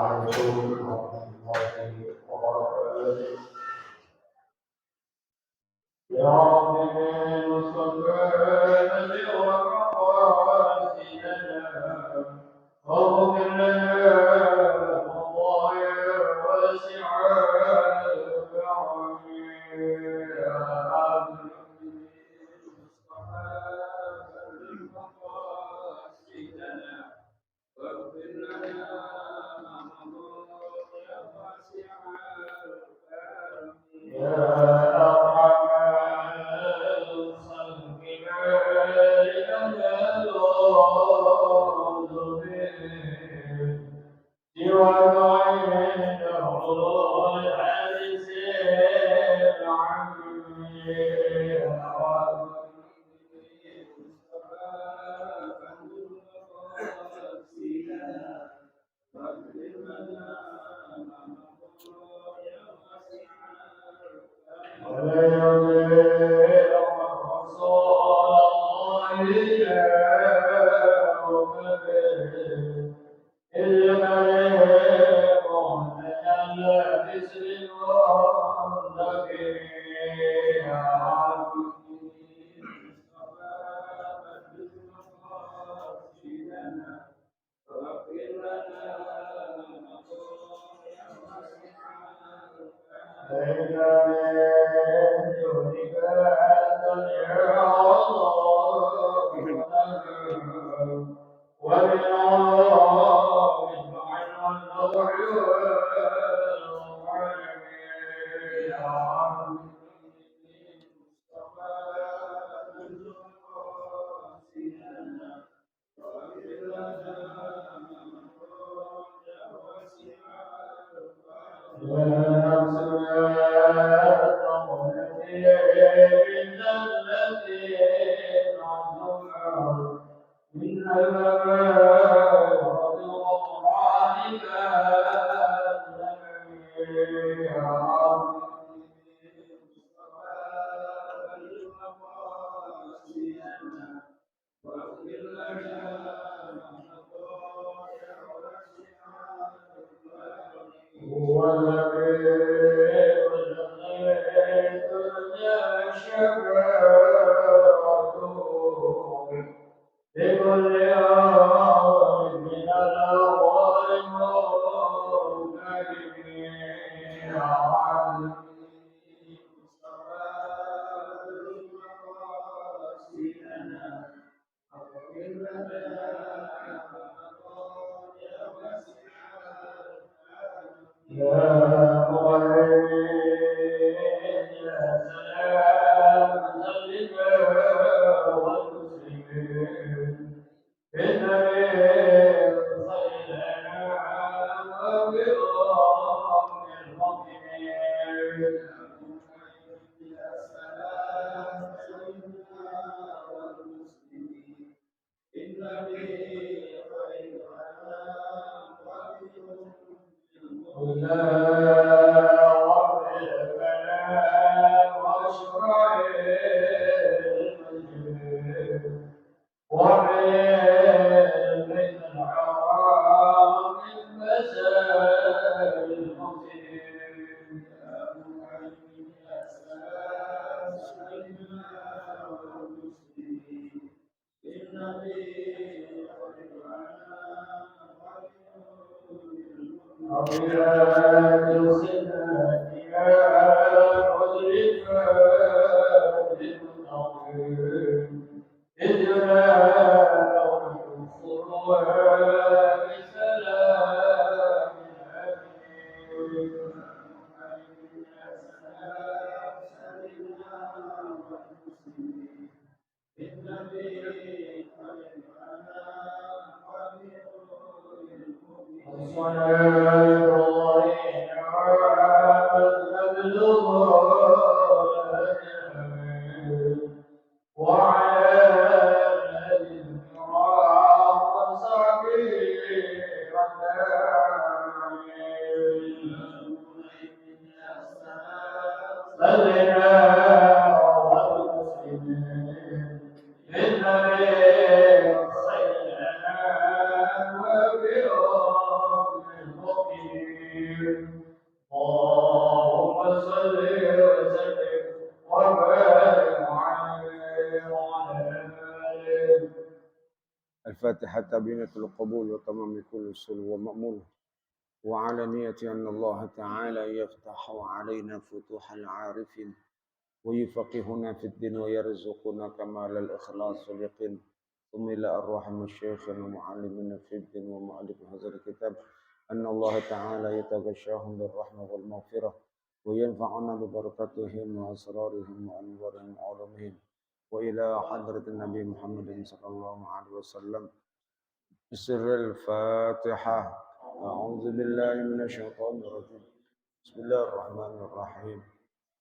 عليكم ورحمة الله وبركاته. يا رب بالمصطفى ومقاصدنا واغفر لنا قضايا واسعة الفاتحة بنية القبول وتمام كل سلو ومأمول، وعلى نية أن الله تعالى يفتح علينا فتوح العارفين ويفقهنا في الدين ويرزقنا كمال الإخلاص واليقين. ثم إلى أرواح مشايخنا ومعلمنا في الدين ومؤلف هذا الكتاب أن الله تعالى يتغشاهم بالرحمة والمغفرة وينفعنا ببركاتهم وأسرارهم وأنوارهم وعلومهم. وإلى حضرة النبي محمد صلى الله عليه وسلم بسر الفاتحة. أعوذ بالله من الشيطان الرجيم. بسم الله الرحمن الرحيم.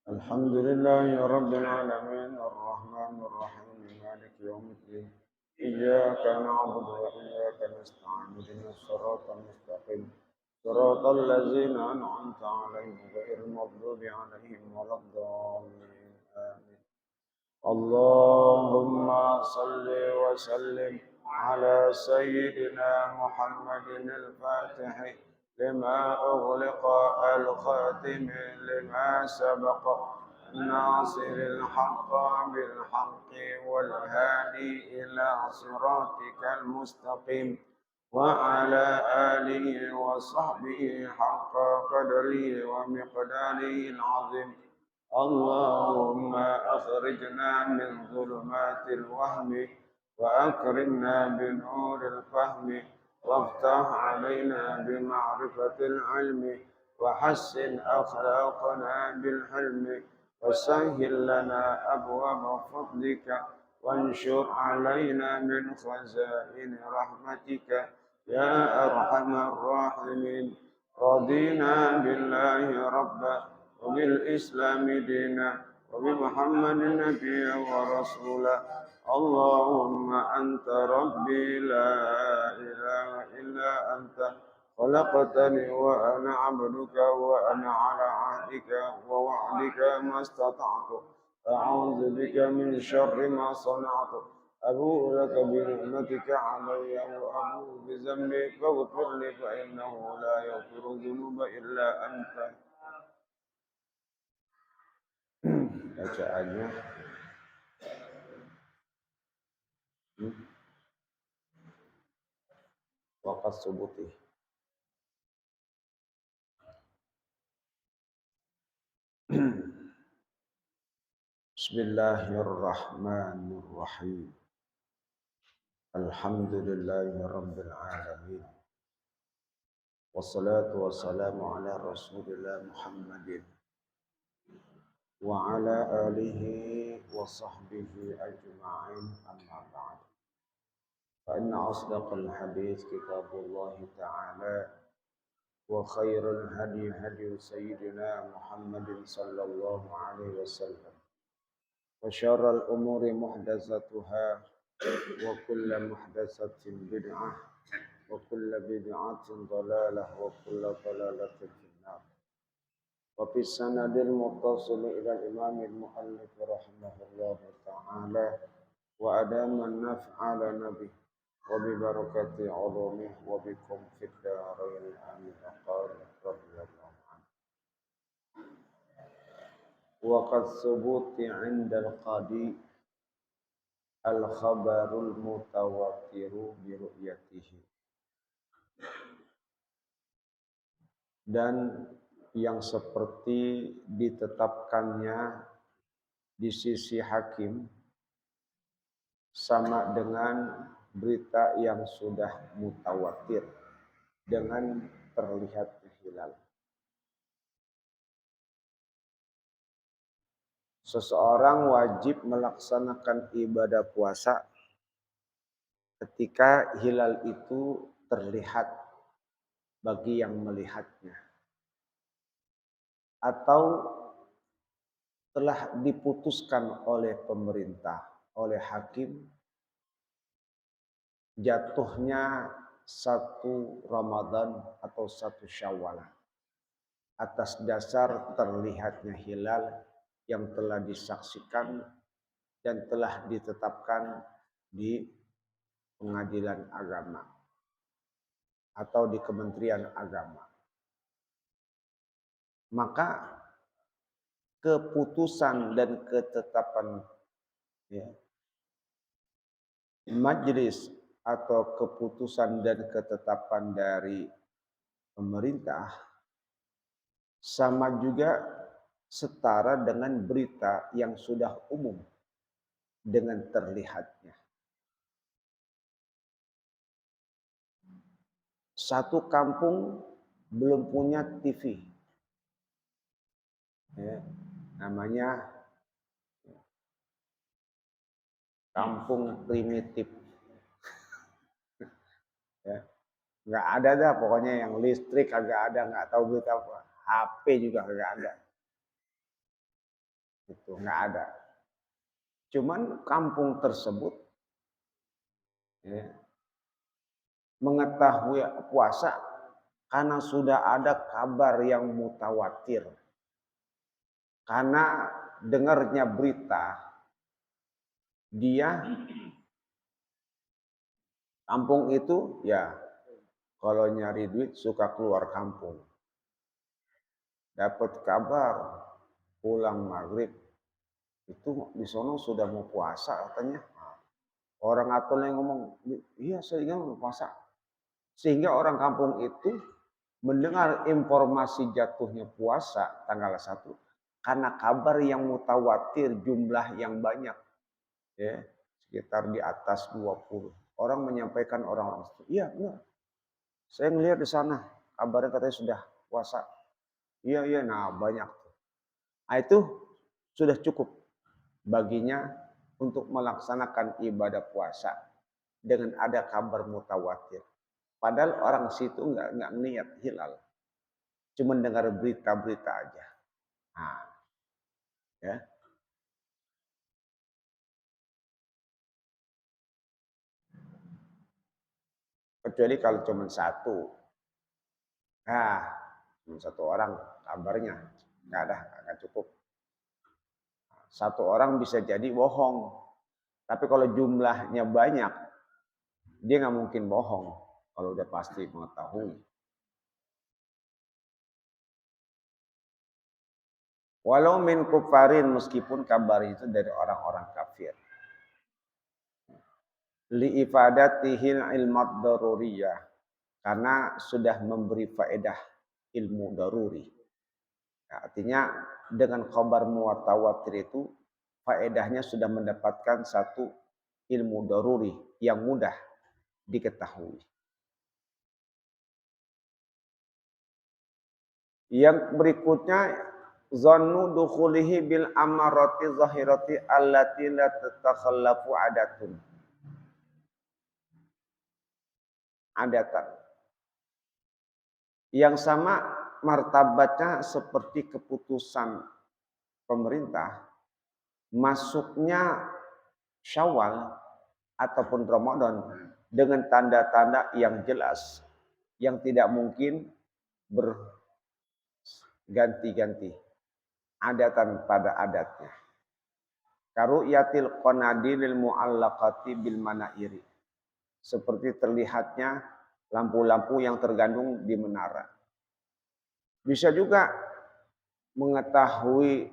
الحمد لله رب العالمين الرحمن الرحيم مالك يوم الدين إياك نعبد وإياك نستعين اهدنا الصراط المستقيم صراط الذين أنعمت عليهم غير المغضوب عليهم ولا الضالين آمين. اللهم صل وسلم على سيدنا محمد الفاتح لما أغلق الخاتم لما سبق ناصر الحق بالحق والهادي إلى صراطك المستقيم وعلى آله وصحبه حق قدره ومقداره العظيم. اللهم أخرجنا من ظلمات الوهم وأكرمنا بنور الفهم وافتح علينا بمعرفة العلم وحسن أخلاقنا بالحلم وسهل لنا أبواب فضلك وانشر علينا من خزائن رحمتك يا أرحم الراحمين. رضينا بالله ربا وبالإسلام دينا وبمحمد نبيا ورسولا. اللهم أنت ربي لا إله إلا أنت خلقتني وأنا عبدك وأنا على عهدك ووعدك ما استطعت أعوذ بك من شر ما صنعت أبوء لك بنعمتك علي وأبوء بذنبي فاغفر لي فإنه لا يغفر الذنوب إلا أنت. Bacaannya waqas subuti. Bismillahirrahmanirrahim. Alhamdulillahi rabbil alamin. Wassalatu wassalamu ala Rasulillah Muhammadin wa ala alihi wa sahbihi ajma'in, amma ba'd. Fa inna asdaqal hadits kitabullah ta'ala wa khairul hadi hadi sayyidina Muhammadin sallallahu alaihi wasallam. Wa syarrul umuri muhdatsatuha wa kullu muhdatsatin bid'ah wa kullu bid'atin dhalalah wa kullu dhalalatin finnar. Wa fi sanadil muttasil ila al-imam al-muallif rahimahullah ta'ala wa adama an-naf'a nabi wa bi barakati ulumih wa bikum fid darain amin. Qala radhiyallahu anhu wa qad thubuti 'inda al-qadi al-khabarul mutawatiru bi ru'yatihi. Dan yang seperti ditetapkannya di sisi hakim sama dengan berita yang sudah mutawatir dengan terlihatnya hilal. Seseorang wajib melaksanakan ibadah puasa ketika hilal itu terlihat bagi yang melihatnya, atau telah diputuskan oleh pemerintah, oleh hakim, jatuhnya 1 Ramadan atau 1 Syawal atas dasar terlihatnya hilal yang telah disaksikan dan telah ditetapkan di pengadilan agama atau di Kementerian Agama. Maka keputusan dan ketetapan majelis atau keputusan dan ketetapan dari pemerintah sama juga setara dengan berita yang sudah umum dengan terlihatnya. Satu kampung belum punya TV, ya, namanya kampung primitif. Ya. Nggak ada dah pokoknya yang listrik agak ada, nggak tahu berita apa. HP juga nggak ada. Itu nggak ada. Cuman kampung tersebut ya, mengetahui puasa karena sudah ada kabar yang mutawatir. Karena dengarnya berita, dia kampung itu ya kalau nyari duit suka keluar kampung. Dapat kabar pulang maghrib itu di sono sudah mau puasa katanya. Orang atol yang ngomong, iya saya mau puasa. Sehingga orang kampung itu mendengar informasi jatuhnya puasa tanggal 1 karena kabar yang mutawatir jumlah yang banyak. Ya, sekitar di atas 20. Orang menyampaikan orang-orang itu. Iya, benar. Saya melihat di sana kabarnya katanya sudah puasa. Iya, iya, nah banyak. Nah, itu sudah cukup baginya untuk melaksanakan ibadah puasa dengan ada kabar mutawatir. Padahal orang situ nggak niat hilal, cuma dengar berita-berita aja. Nah, ya. Kecuali kalau cuma satu, nah, cuma satu orang kabarnya nggak ada, nggak cukup. Satu orang bisa jadi bohong, tapi kalau jumlahnya banyak, dia nggak mungkin bohong kalau udah pasti mengetahui. Walau min kufarin, meskipun kabar itu dari orang-orang kafir. Liifadatihil ilmat daruriyah, karena sudah memberi faedah ilmu daruri. Ya, artinya dengan khabar mutawatir itu faedahnya sudah mendapatkan satu ilmu daruri yang mudah diketahui. Yang berikutnya zannu dukhulihi bil amarati zahirati allati la tatakhallafu adatun. Adatan. Yang sama martabatnya seperti keputusan pemerintah masuknya Syawal ataupun Ramadan dengan tanda-tanda yang jelas yang tidak mungkin berganti-ganti adatan pada adatnya. Karu'yatil qanadilil mu'allaqati bil manairi. Seperti terlihatnya lampu-lampu yang tergantung di menara. Bisa juga mengetahui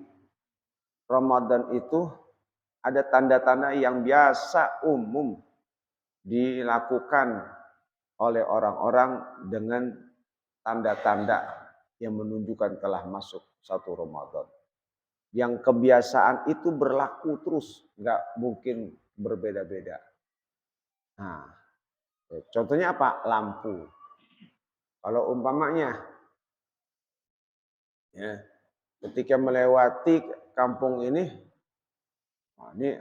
Ramadan itu ada tanda-tanda yang biasa umum dilakukan oleh orang-orang dengan tanda-tanda yang menunjukkan telah masuk satu Ramadan. Yang kebiasaan itu berlaku terus, nggak mungkin berbeda-beda. Nah, contohnya apa? Lampu. Kalau umpamanya, ya, ketika melewati kampung ini, nah ini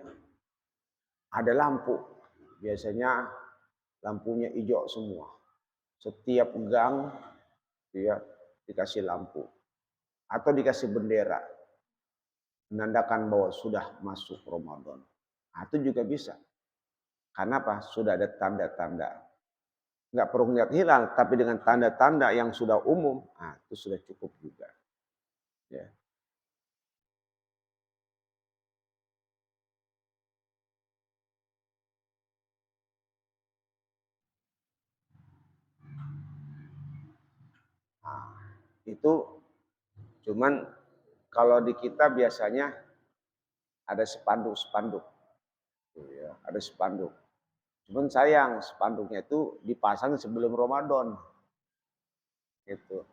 ada lampu. Biasanya lampunya hijau semua. Setiap gang ya dikasih lampu atau dikasih bendera menandakan bahwa sudah masuk Ramadan. Nah, itu juga bisa. Karena apa? Sudah ada tanda-tanda. Nggak perlu lihat hilal, tapi dengan tanda-tanda yang sudah umum, nah, itu sudah cukup juga. Ya. Nah, itu cuman kalau di kita biasanya ada spanduk-spanduk. Ya, ada spanduk. Cuman sayang spanduknya itu dipasang sebelum Ramadan. Gitu.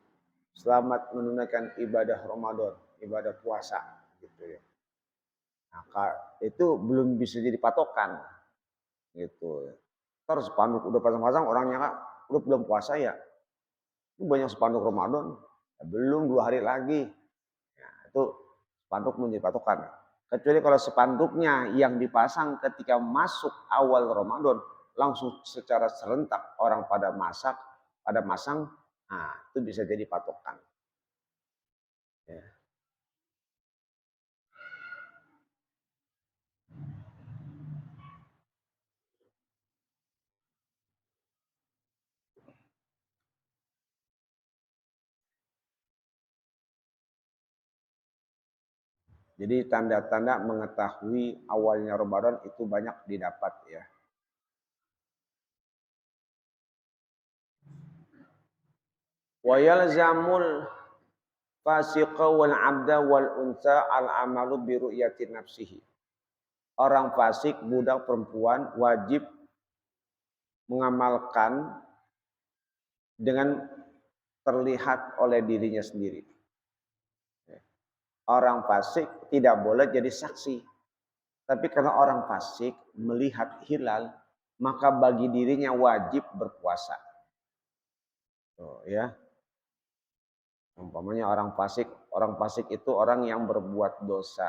Selamat menunaikan ibadah Ramadan, ibadah puasa gitu ya. Nah, itu belum bisa jadi patokan gitu. Terus spanduk udah pasang-pasang orangnya Kak, udah belum puasa ya. Itu banyak spanduk Ramadan, ya, belum 2 hari lagi. Nah, itu spanduk menjadi patokan. Kecuali kalau spanduknya yang dipasang ketika masuk awal Ramadan, langsung secara serentak orang pada masang, nah itu bisa jadi patokan. Ya. Jadi tanda-tanda mengetahui awalnya Ramadan itu banyak didapat ya. Wa yalzamul fasiqa wal abda wal unsa al amalu bi ru'yati nafsihi. Orang fasik, budak perempuan wajib mengamalkan dengan terlihat oleh dirinya sendiri. Orang fasik tidak boleh jadi saksi. Tapi karena orang fasik melihat hilal, maka bagi dirinya wajib berpuasa. Tuh, ya. Umpamanya orang fasik itu orang yang berbuat dosa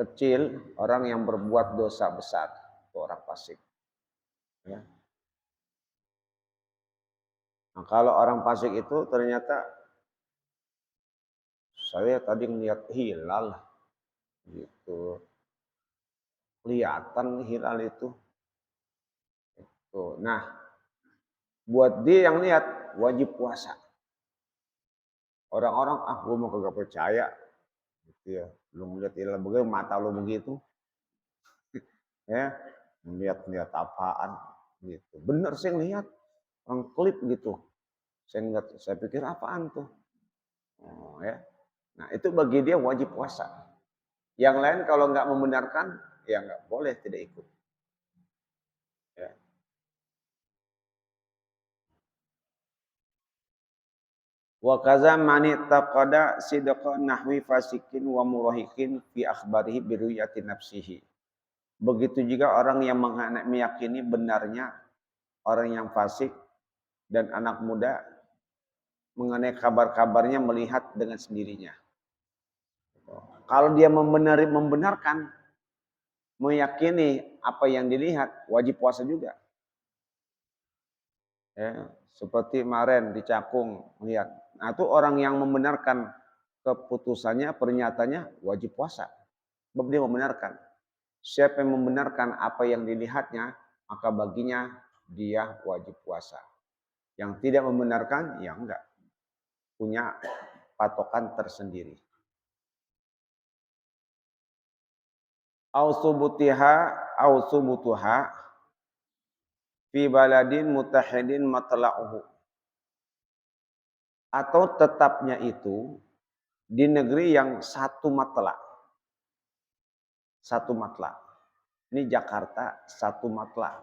kecil, orang yang berbuat dosa besar, itu orang fasik. Ya. Nah, kalau orang fasik itu ternyata saya tadi melihat hilal, gitu, kelihatan hilal itu. Tuh, nah, buat dia yang lihat wajib puasa. Orang-orang gue mau kagak percaya, gitu ya. Belum lihat hilal begitu, mata lo begitu, ya, melihat apaan, gitu. Bener sih ngelihat, orang klip gitu. Saya pikir apaan tuh? Oh, ya. Nah, itu bagi dia wajib puasa. Yang lain kalau nggak membenarkan, ya nggak boleh tidak ikut. Ya. Wa kaza mani taqada sidqa nahwi fasikin wa murahikin fi akhbarihi bi ru'yati nafsihi. Begitu juga orang yang meyakini benarnya orang yang fasik dan anak muda mengenai kabar-kabarnya melihat dengan sendirinya. Kalau dia membenarkan, meyakini apa yang dilihat, wajib puasa juga. Ya, seperti kemarin di Cakung melihat. Nah, itu orang yang membenarkan keputusannya, pernyatanya wajib puasa. Sebab dia membenarkan. Siapa yang membenarkan apa yang dilihatnya, maka baginya dia wajib puasa. Yang tidak membenarkan, ya enggak. Punya patokan tersendiri. Au subutuha fi baladin mutahidin matla'uhu. Atau tetapnya itu di negeri yang satu matla. Satu matla. Ini Jakarta satu matla.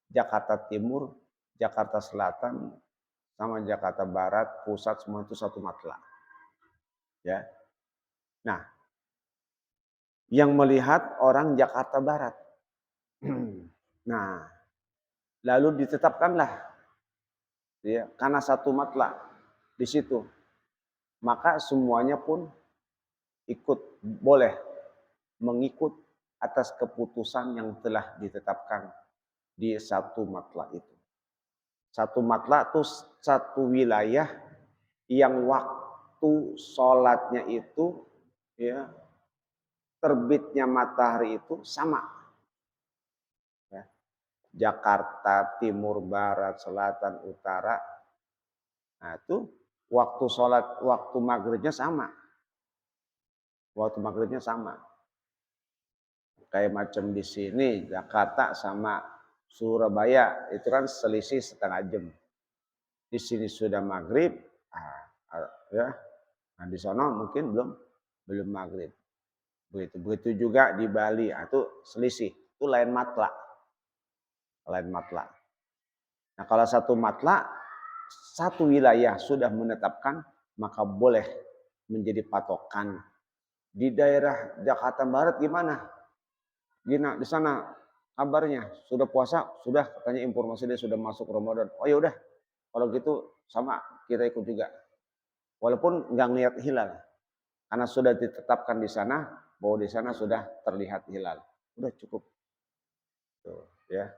Jakarta Timur, Jakarta Selatan, sama Jakarta Barat, pusat semua itu satu matla. Ya. Nah, yang melihat orang Jakarta Barat. Nah, lalu ditetapkanlah ya, karena satu matla di situ. Maka semuanya pun ikut boleh mengikut atas keputusan yang telah ditetapkan di satu matla itu. Satu matla itu satu wilayah yang waktu sholatnya itu ya terbitnya matahari itu sama. Ya. Jakarta, Timur, Barat, Selatan, Utara. Nah itu waktu sholat, waktu maghribnya sama. Waktu maghribnya sama. Kayak macam di sini, Jakarta sama Surabaya, itu kan selisih setengah jam. Di sini sudah maghrib, ya. Nah di sana mungkin belum maghrib. Begitu juga di Bali, itu selisih, itu lain matla. lain matla. Nah, kalau satu matla, satu wilayah sudah menetapkan, maka boleh menjadi patokan. Di daerah Jakarta Barat gimana? Gina di sana kabarnya sudah puasa, sudah katanya informasi dia sudah masuk Ramadan. Oh ya udah, kalau gitu sama kita ikut juga. Walaupun nggak ngelihat hilal, karena sudah ditetapkan di sana bahwa di sana sudah terlihat hilal. Udah cukup. Tuh, ya.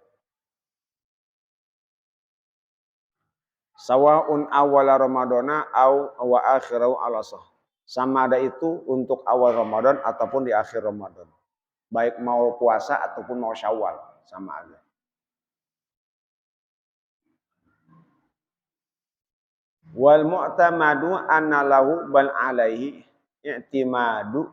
Sawaun awala Ramadana au wa akhirahu ala sah. Sama ada itu untuk awal Ramadan ataupun di akhir Ramadan. Baik mau puasa ataupun mau Syawal, sama aja. Wal mu'tamadu anna lahu bal alaihi i'timadu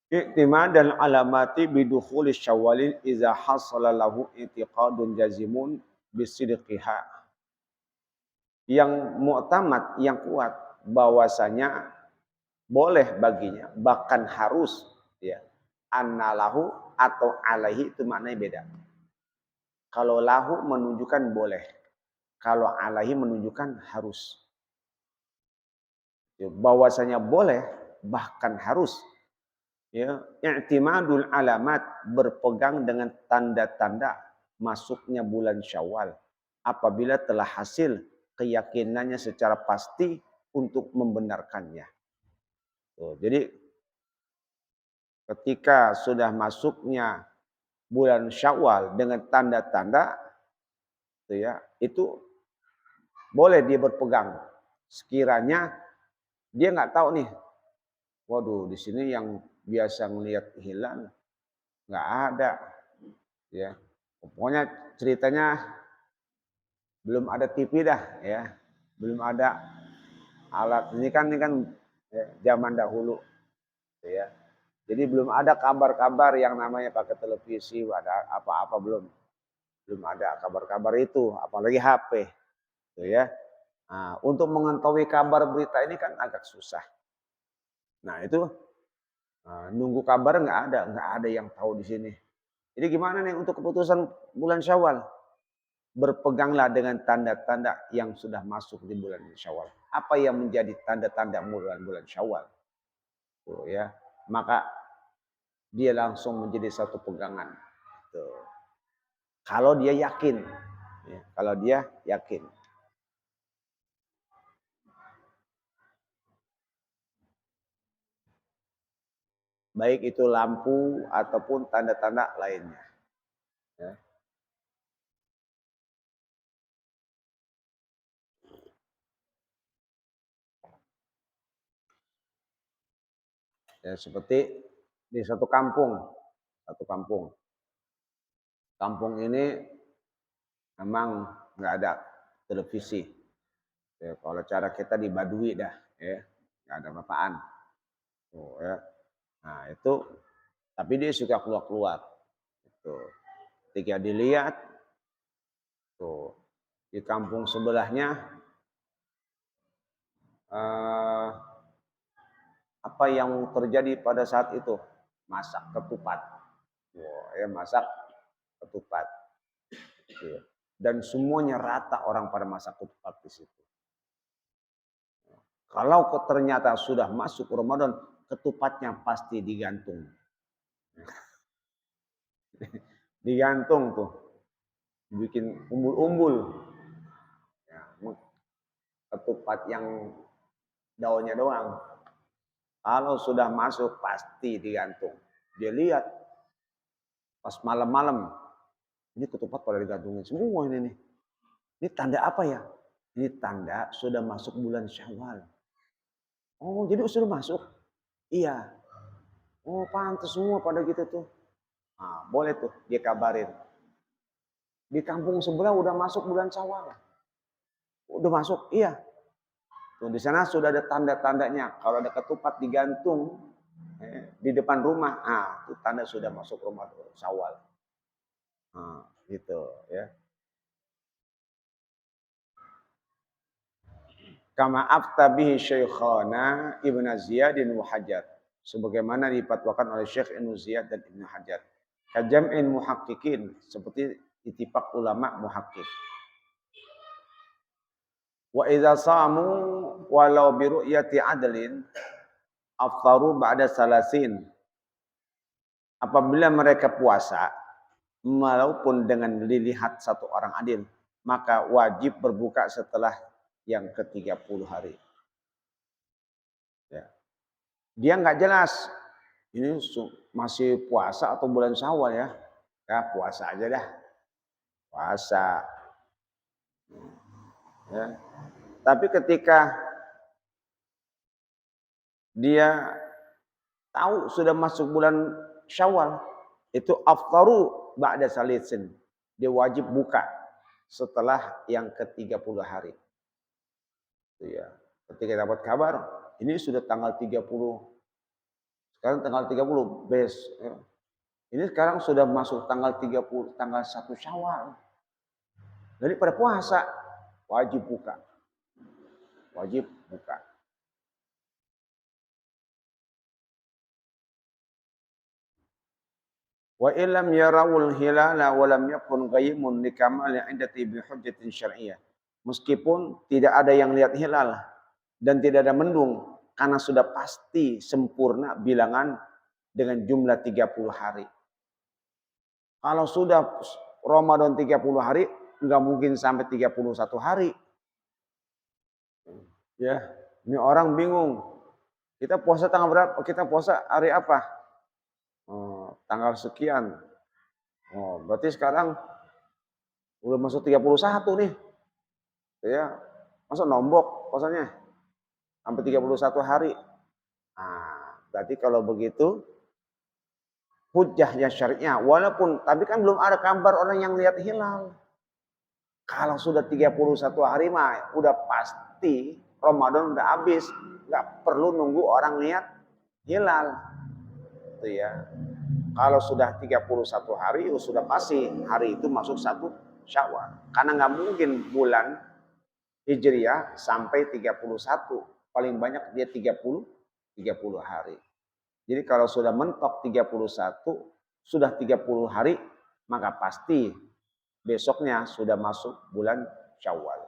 i'timadan alamati bidukhuli syawalin iza hasala lahu i'tiqadun jazimun bisidqiha. Yang mu'tamad, yang kuat bahwasanya boleh baginya, bahkan harus, ya. Annalahu atau alaihi itu maknanya beda. Kalau lahu menunjukkan boleh, kalau alaihi menunjukkan harus. Ya, bahwasanya boleh, bahkan harus. Ya, i'timadul alamat, berpegang dengan tanda-tanda masuknya bulan Syawal apabila telah hasil keyakinannya secara pasti untuk membenarkannya. Tuh, jadi ketika sudah masuknya bulan Syawal dengan tanda-tanda, ya, itu boleh dia berpegang. Sekiranya dia nggak tahu nih, waduh di sini yang biasa melihat hilal nggak ada, ya. Pokoknya ceritanya belum ada TV dah, ya, belum ada alat ini kan ya, zaman dahulu, ya. Jadi belum ada kabar-kabar yang namanya pakai televisi, ada apa-apa belum ada kabar-kabar itu, apalagi HP, gitu ya. Nah, untuk mengetahui kabar berita ini kan agak susah. Nah itu nunggu kabar nggak ada yang tahu di sini. Jadi gimana nih untuk keputusan bulan Syawal? Berpeganglah dengan tanda-tanda yang sudah masuk di bulan Syawal. Apa yang menjadi tanda-tanda bulan Syawal? Tuh, ya. Maka dia langsung menjadi satu pegangan. Tuh. Kalau dia yakin, ya, kalau dia yakin. Baik itu lampu ataupun tanda-tanda lainnya. Ya. Ya, seperti di satu kampung, kampung ini memang nggak ada televisi. Ya, kalau cara kita di Baduy dah, ya nggak ada apaan. Oh, ya. Nah itu, tapi dia suka keluar-keluar. Itu, ketika dilihat, tuh di kampung sebelahnya apa yang terjadi pada saat itu? Masak ketupat. Wah, ya masak ketupat. Gitu. Dan semuanya rata orang pada masak ketupat di situ. Kalau ternyata sudah masuk Ramadan, ketupatnya pasti digantung. Digantung tuh, bikin umbul-umbul. Ya, ketupat yang daunnya doang. Kalau sudah masuk pasti digantung. Dia lihat pas malam-malam, ini ketupat pada digantungin semua ini nih. Ini tanda apa ya? Ini tanda sudah masuk bulan Syawal. Oh, jadi sudah masuk? Iya. Oh, pantas semua pada gitu tuh. Nah, boleh tuh dia kabarin. Di kampung sebelah udah masuk bulan Syawal. Udah masuk? Iya. Tuh, di sana sudah ada tanda-tandanya. Kalau ada ketupat digantung di depan rumah, itu tanda sudah masuk Ramadan Syawal. Nah, gitu ya. Kama aftabihi Syekhana Ibn Ziyad dan Hajar. Sebagaimana dipatwakan oleh Syekh Ibn Ziyad dan Ibn Hajar. Kajam'in muhaqqiqin, seperti Ittifaq ulama muhakkik. Wa idza samu walau bi ru'yati adlin aftaru ba'da salasin. Apabila mereka puasa walaupun dengan dilihat satu orang adil, maka wajib berbuka setelah yang ke-30 hari. Ya. Dia nggak jelas ini masih puasa atau bulan Syawal ya. Ya puasa aja dah. Puasa. Ya. Tapi ketika dia tahu sudah masuk bulan Syawal, itu aftaru ba'da salisin. Dia wajib buka setelah yang ke-30 hari. Itu ya. Ketika dapat kabar, ini sudah tanggal 30. Sekarang tanggal 30, ya. Ini sekarang sudah masuk tanggal 30, tanggal 1 Syawal. Jadi pada puasa wajib buka. Wajib buka. Wa illam yarawul hilala wa lam yakun ghaimun likamali indati bi hujjatin syar'iyyah. Meskipun tidak ada yang lihat hilal dan tidak ada mendung karena sudah pasti sempurna bilangan dengan jumlah 30 hari. Kalau sudah Ramadan 30 hari, enggak mungkin sampai 31 hari. Ya, ini orang bingung. Kita puasa tanggal berapa? Kita puasa hari apa? Oh, tanggal sekian. Oh, berarti sekarang udah masuk 31 nih. Ya, masa nombok puasanya sampai 31 hari. Nah, berarti kalau begitu hujjahnya syariah walaupun tapi kan belum ada kabar orang yang lihat hilal. Kalau sudah 31 hari mah udah pasti Ramadan udah habis, nggak perlu nunggu orang lihat hilal. Itu ya. Kalau sudah 31 hari sudah pasti hari itu masuk 1 Syawal. Karena nggak mungkin bulan Hijriah sampai 31. Paling banyak dia 30 hari. Jadi kalau sudah mentok 31, sudah 30 hari, maka pasti besoknya sudah masuk bulan Syawal.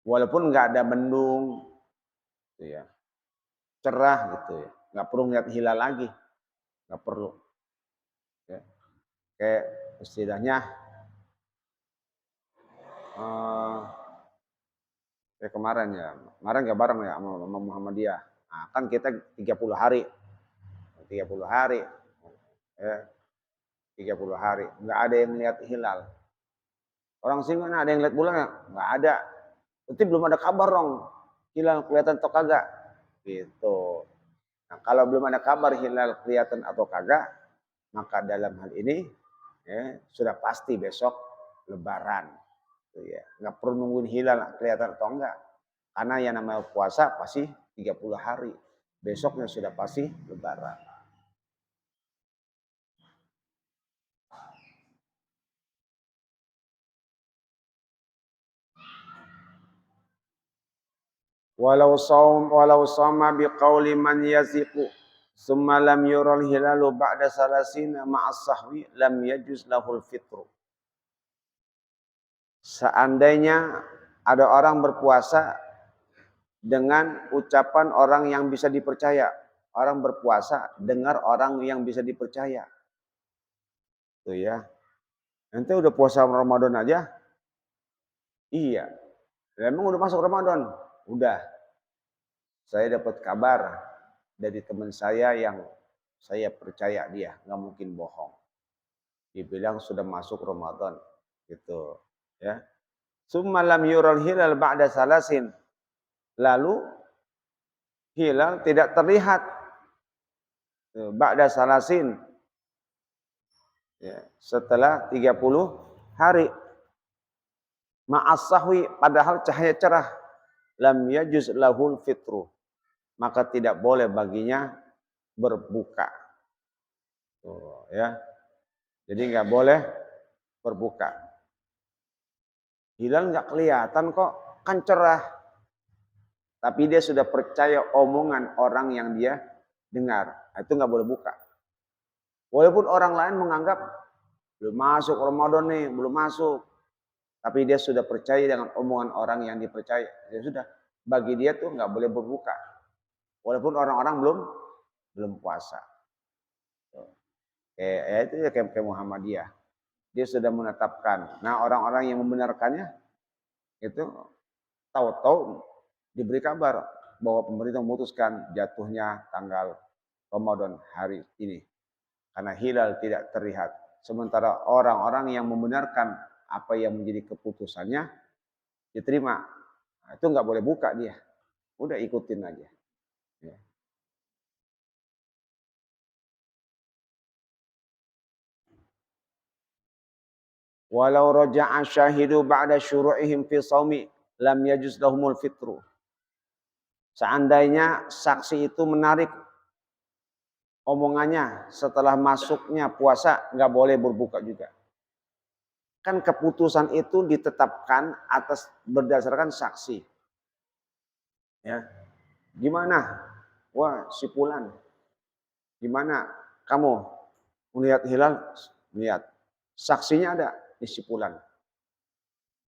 Walaupun nggak ada mendung, gitu ya, cerah gitu ya, nggak perlu lihat hilal lagi, nggak perlu. Ya. Kayak istilahnya, kayak kemarin nggak bareng ya sama Muhammadiyah. Nah, kan kita 30 hari, 30 hari, ya, 30 hari, nggak ada yang lihat hilal. Orang sini ada yang lihat bulan nggak ada. Berarti belum ada kabar dong. Hilal kelihatan atau kagak. Gitu. Nah, kalau belum ada kabar hilal kelihatan atau kagak, maka dalam hal ini ya, sudah pasti besok Lebaran. Gitu ya. Nggak perlu nungguin hilal kelihatan atau enggak. Karena yang namanya puasa pasti 30 hari. Besoknya sudah pasti Lebaran. Walau sama biqauli man yaziqu summa lam yural hilalu ba'da salasina ma'as sahwi lam yajuz lahul fitru. Seandainya ada orang berpuasa dengan ucapan orang yang bisa dipercaya. Orang berpuasa dengar orang yang bisa dipercaya. Tuh ya. Nanti udah puasa Ramadan aja? Iya. Emang udah masuk Ramadan? Udah. Saya dapat kabar dari teman saya yang saya percaya dia, nggak mungkin bohong. Dibilang sudah masuk Ramadan, gitu, ya. Summa lam yural hilal ba'da salasin. Lalu hilal tidak terlihat ba'da salasin. Ya, setelah 30 hari. Ma'as sahwi, padahal cahaya cerah. Lam yajuz lahul fitru. Maka tidak boleh baginya berbuka. Tuh, ya. Jadi nggak boleh berbuka. Hilal nggak kelihatan kok, kan cerah. Tapi dia sudah percaya omongan orang yang dia dengar. Itu nggak boleh buka. Walaupun orang lain menganggap belum masuk Ramadan nih, belum masuk. Tapi dia sudah percaya dengan omongan orang yang dipercaya. Ya sudah, bagi dia tuh nggak boleh berbuka. Walaupun orang-orang belum puasa. Ya itu ya kayak Muhammadiyah. Dia sudah menetapkan. Nah orang-orang yang membenarkannya itu tahu-tahu diberi kabar bahwa pemerintah memutuskan jatuhnya tanggal Ramadan hari ini. Karena hilal tidak terlihat. Sementara orang-orang yang membenarkan apa yang menjadi keputusannya diterima. Nah, itu nggak boleh buka dia. Udah ikutin aja. Ya. Walau raja'a syahidu ba'da syuru'ihim fi shaumi lam yajuz lahumul fitru. Seandainya saksi itu menarik omongannya setelah masuknya puasa, nggak boleh berbuka juga. Kan keputusan itu ditetapkan atas berdasarkan saksi. Ya, gimana? Wah, si Fulan. Gimana kamu melihat hilal? Lihat. Saksinya ada di si Fulan.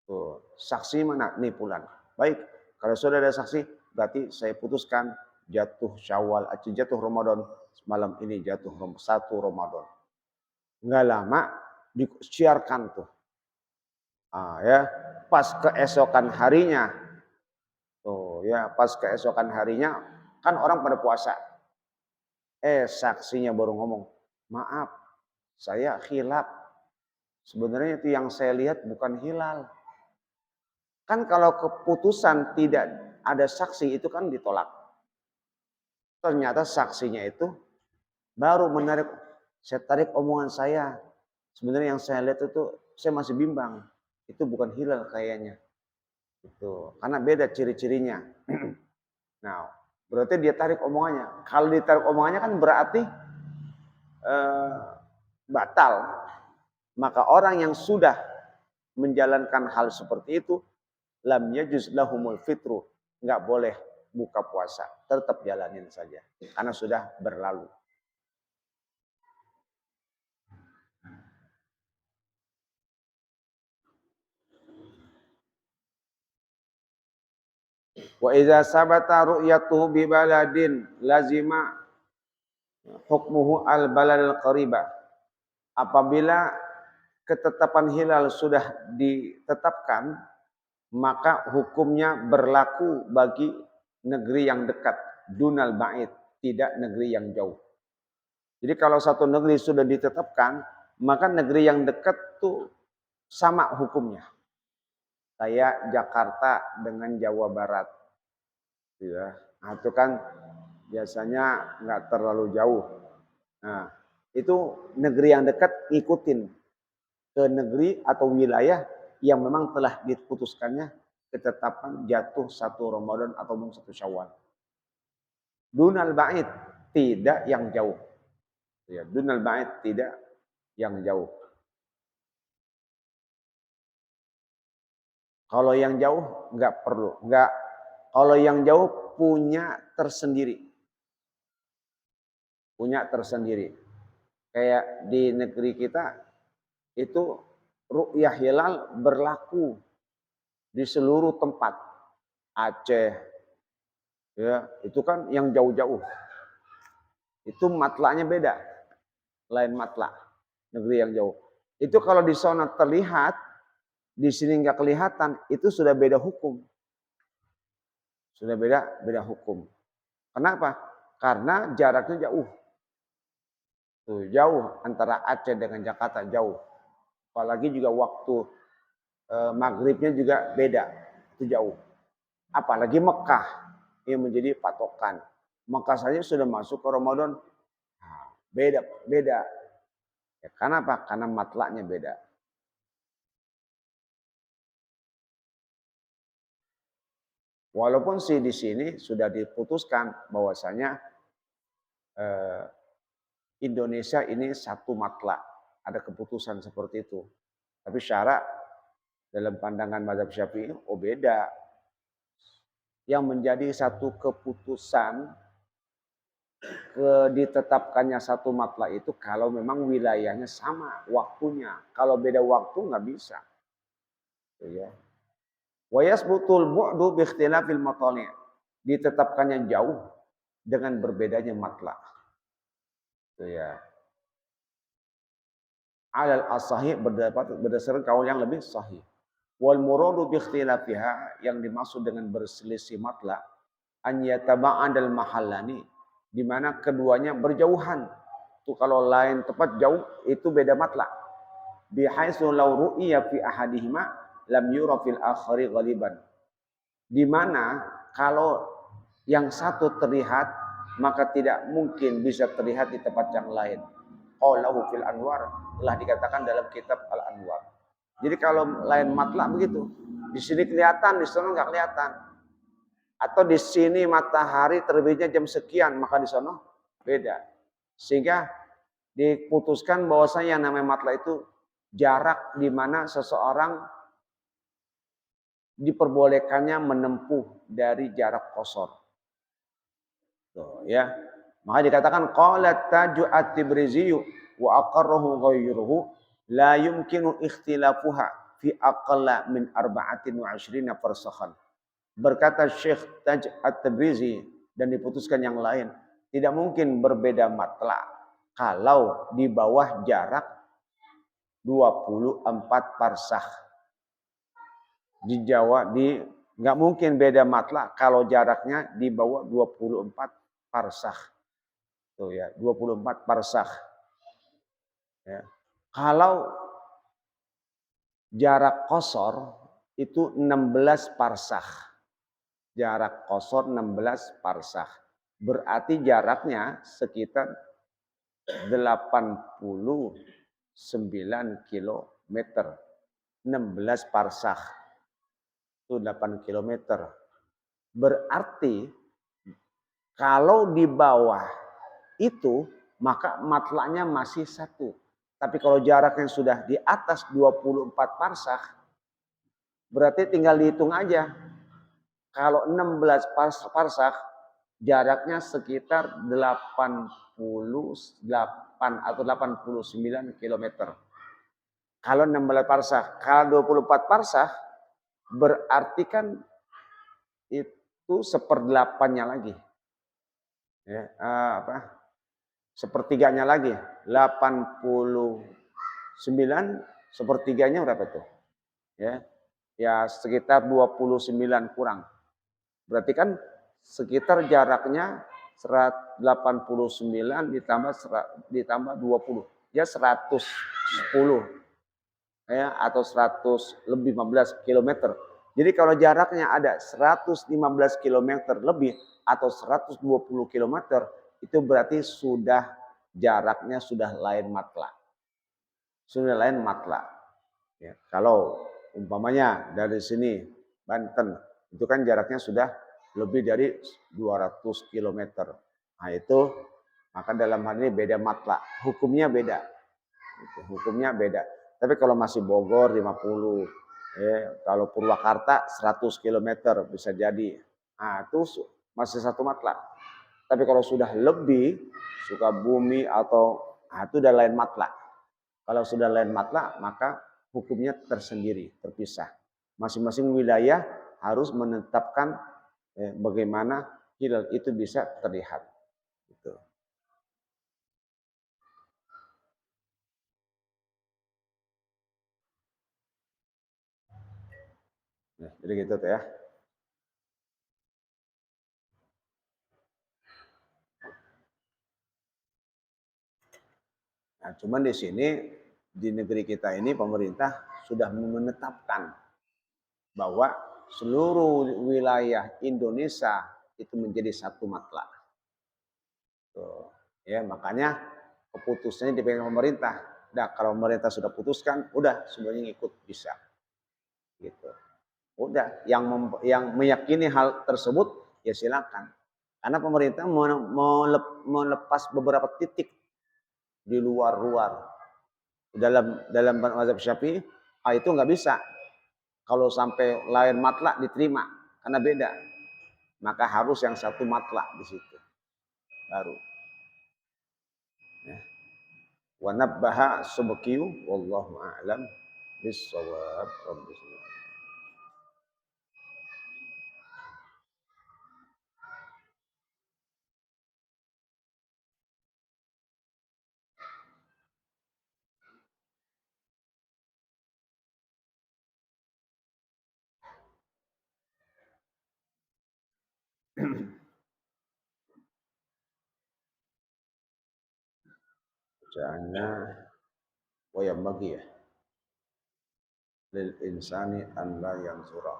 Tuh, saksi mana? Nih Fulan. Baik, kalau sudah ada saksi, berarti saya putuskan jatuh Syawal, jatuh Ramadan malam ini jatuh 1 Ramadan. Enggak lama disiarkan tuh. Ya, pas keesokan harinya. Tuh, ya, pas keesokan harinya kan orang pada puasa. Saksinya baru ngomong, "Maaf, saya khilaf. Sebenarnya itu yang saya lihat bukan hilal." Kan kalau keputusan tidak ada saksi itu kan ditolak. Ternyata saksinya itu baru menarik, saya tarik omongan saya. Sebenarnya yang saya lihat itu saya masih bimbang. Itu bukan hilal kayaknya. Itu karena beda ciri-cirinya. Nah, berarti dia tarik omongannya. Kalau ditarik omongannya kan berarti eh, batal. Maka orang yang sudah menjalankan hal seperti itu, lam yajuz lahumul fitru, nggak boleh buka puasa, tetap jalanin saja karena sudah berlalu. Wa idza sabata ru'yatuhu bi baladin lazima hukmuhu al baladil qariba. Apabila ketetapan hilal sudah ditetapkan, maka hukumnya berlaku bagi negeri yang dekat, dunal ba'id, tidak negeri yang jauh. Jadi kalau satu negeri sudah ditetapkan, maka negeri yang dekat tuh sama hukumnya. Kayak Jakarta dengan Jawa Barat. Ya. Nah, itu kan biasanya nggak terlalu jauh. Nah, itu negeri yang dekat ngikutin ke negeri atau wilayah yang memang telah diputuskannya ketetapan jatuh 1 Ramadan atau 1 Syawal. Dunal ba'id, tidak yang jauh. Ya, dunal ba'id, tidak yang jauh. Kalau yang jauh nggak perlu, nggak. Kalau yang jauh punya tersendiri, Kayak di negeri kita itu ru'yah hilal berlaku di seluruh tempat. Aceh, ya itu kan yang jauh-jauh. Itu matlaknya beda, lain matlak negeri yang jauh. Itu kalau di sana terlihat, di sini nggak kelihatan, itu sudah beda hukum. Sudah beda hukum. Kenapa? Karena jaraknya jauh. Tuh, jauh antara Aceh dengan Jakarta jauh. Apalagi juga waktu maghribnya juga beda. Itu jauh. Apalagi Mekah yang menjadi patokan. Mekah saja sudah masuk ke Ramadan. Nah, beda. Ya, kenapa? Karena matlaknya beda. Walaupun sih di sini sudah diputuskan bahwasanya Indonesia ini satu matlak, ada keputusan seperti itu. Tapi syarat dalam pandangan mazhab Syafi'i beda. Yang menjadi satu keputusan ditetapkannya satu matla itu kalau memang wilayahnya sama waktunya. Kalau beda waktu nggak bisa. Ya. Wa yasbutul bu'du bi ikhtilafil matali'. Ditetapkannya jauh dengan berbedanya matla. Ya. Alal as-sahih berdasarkan kaul yang lebih sahih. Wal muradu bi ikhtilafiha, yang dimaksud dengan berselisih matla, an yataba'adal mahallani, di mana keduanya berjauhan. Itu kalau lain tempat jauh itu beda matla. Bi haitsu law ru'iya fi ahadihima lam yura fil akhari ghaliban. Di mana kalau yang satu terlihat maka tidak mungkin bisa terlihat di tempat yang lain. Qalahu fil Anwar, telah dikatakan dalam kitab Al-Anwar. Jadi kalau lain matla begitu, di sini kelihatan, di sana nggak kelihatan. Atau di sini matahari terbitnya jam sekian, maka di sana beda. Sehingga diputuskan bahwasanya yang namanya matla itu jarak di mana seseorang diperbolehkannya menempuh dari jarak qasar. Tuh, ya. Maka dikatakan qalat Taju at-Tibrizi wa aqarrahu ghayruhu la yumkinu ikhtilafuha fi aqalla min 24 farsakhan. Berkata Syekh Taj at-Tabrizi dan diputuskan yang lain, tidak mungkin berbeda matla kalau di bawah jarak 24 parsakh. Di Jawa nggak mungkin beda matla kalau jaraknya di bawah 24 parsakh. Tuh ya, 24 parsakh. Ya. Kalau jarak qasar itu 16 parsakh. Jarak qasar 16 parsakh. Berarti jaraknya sekitar 89 kilometer. 16 parsakh. Itu 8 kilometer. Berarti kalau di bawah itu maka matlanya masih satu. Tapi kalau jaraknya sudah di atas 24 parsakh, berarti tinggal dihitung aja. Kalau 16 parsakh, jaraknya sekitar 88 atau 89 kilometer. Kalau 16 parsakh, kalau 24 parsakh, berarti kan itu seperdelapannya lagi. Ya, sepertiganya lagi, 89 sepertiganya berapa tuh? Ya sekitar 29 kurang. Berarti kan sekitar jaraknya 89 ditambah 20. Ya 110 ya, atau 100 lebih 15 kilometer. Jadi kalau jaraknya ada 115 kilometer lebih atau 120 kilometer, itu berarti jaraknya sudah lain matla. Sudah lain matla. Ya, kalau umpamanya dari sini Banten, itu kan jaraknya sudah lebih dari 200 kilometer. Nah itu, maka dalam hal ini beda matla. Hukumnya beda. Hukumnya beda. Tapi kalau masih Bogor 50, kalau Purwakarta 100 kilometer bisa jadi. Nah itu masih satu matla. Tapi kalau sudah lebih, Sukabumi atau itu udah lain matla. Kalau sudah lain matla, maka hukumnya tersendiri, terpisah. Masing-masing wilayah harus menetapkan bagaimana hilal itu bisa terlihat. Gitu. Nah, jadi gitu tuh ya. Nah, cuman di sini di negeri kita ini pemerintah sudah menetapkan bahwa seluruh wilayah Indonesia itu menjadi satu matla. Tuh. Ya, makanya keputusannya dipegang pemerintah. Nah, kalau pemerintah sudah putuskan, udah semuanya ngikut bisa. Gitu. Udah, yang meyakini hal tersebut ya silakan. Karena pemerintah melepas beberapa titik di luar-luar. Dalam mazhab Syafi'i, itu nggak bisa. Kalau sampai lain matla diterima karena beda. Maka harus yang satu matla di situ. Baru. Wa nabbaha Subkiyu wallahu a'lam bis-shawab. Bacaannya wa bagi ya lil insani an la yanzura.